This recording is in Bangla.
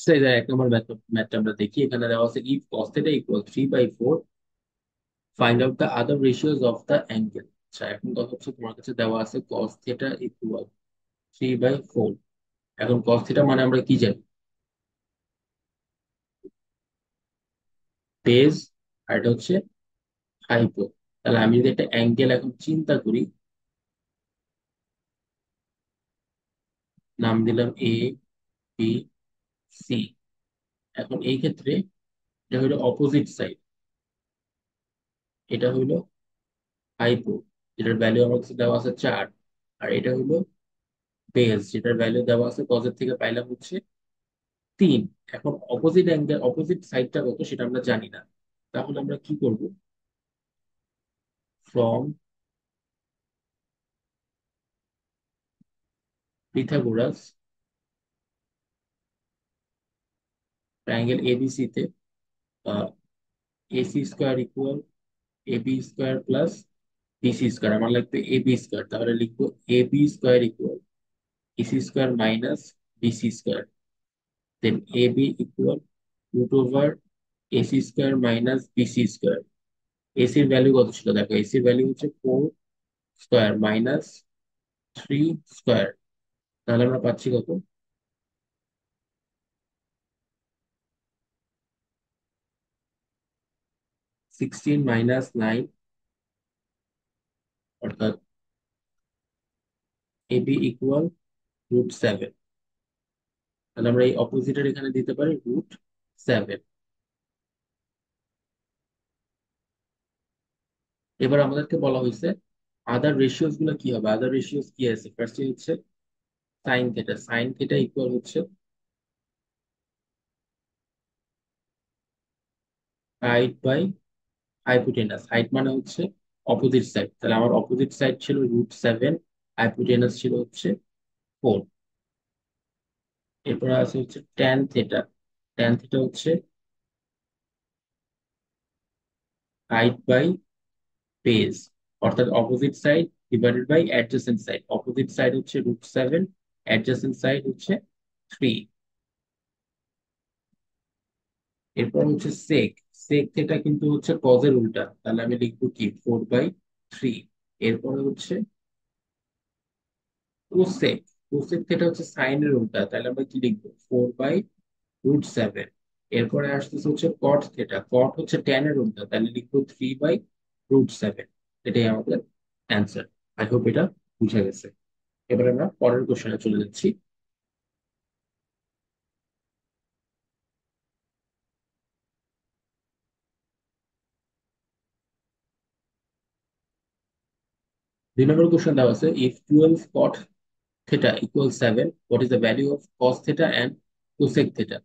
সেই যে 1 নম্বর ম্যাথটা আমরা দেখি, এখানে দেওয়া আছে if cos θ equal 3/4 find out the other ratios of the angle. আচ্ছা, এখন কথা হচ্ছে তোমার কাছে দেওয়া আছে cos θ ইকুয়াল 3/4। এখন cos θ মানে আমরা কি জানি? বেজ, আর এটা হচ্ছে হাইপো। তাহলে আমি যদি একটা অ্যাঙ্গেল এখন চিন্তা করি, নাম দিলাম এ, বি, সি। এখন এই ক্ষেত্রে এটা হলো অপোজিট সাইড, এটা হলো হাইপো, যেটার ভ্যালু আমার কাছে দেওয়া আছে 4। আর এটা হলো বেস, যেটার ভ্যালু দেওয়া আছে কজের থেকে পাইলাম হচ্ছে 3। এখন অপোজিট অ্যাঙ্গেল, অপোজিট সাইডটা কত সেটা আমরা জানি না। তাহলে আমরা কি করব? ফ্রম পিথাগোরাস ট্রায়াঙ্গেল এবিসি তে AC square equal AB square plus BC square, আমার লাগবে এবি স্কোয়ার, তাহলে লিখবো AB square equal AC square minus BC square. Then AB equal root over AC square minus BC square. এসির ভ্যালু কত ছিল দেখো, এসির ভ্যালু হচ্ছে 4 স্কোয়ার মাইনাস 3 স্কোয়ার। তাহলে আমরা পাচ্ছি কত? 16 - 9, অর্থাৎ এবি ইকুয়াল √7। তাহলে আমরা এই অপোজিটের এখানে দিতে পারি √7। এবার আমাদেরকে বলা হয়েছে আদার রেশিওস গুলো কি হবে। আদার রেশিওস কি আছে? ফার্স্টে হচ্ছে sine theta. Sine theta equal হচ্ছে হাইট বাই হাইপোটেনাস। হাইট মানে হচ্ছে অপোজিট সাইড, তাহলে আমার অপোজিট সাইড ছিল √7, হাইপোটেনাস ছিল হচ্ছে 4। এরপর আছে হচ্ছে ট্যান থিটা। ট্যান থিটা হচ্ছে হাইট বাই বেস, অর্থাৎ opposite side divided by adjacent side. Opposite side হচ্ছে √7, অ্যাডজেসেন্ট সাইড হচ্ছে 3। এরপর হচ্ছে সেক। সেক থিটা কিন্তু হচ্ছে কজের উল্টা, তাহলে আমি লিখবো কি 4/3। এরপরে হচ্ছে কোসেক। কোসেক থিটা হচ্ছে সাইনের উল্টা, তাহলে আমরা কি লিখবো 4/√7। এরপরে আসতেছে হচ্ছে কট থিটা। কট হচ্ছে ট্যান এর উল্টা, তাহলে লিখবো 3/√7। এটাই আমাদের অ্যান্সার। আই হোপ এটা বুঝা গেছে। এবার আমরা পরের কোশ্চেনে চলে যাচ্ছি। 2 নম্বর কোশ্চেন দেওয়া আছে if 12 cot theta equals 7, what is the value of cos theta and cosec theta?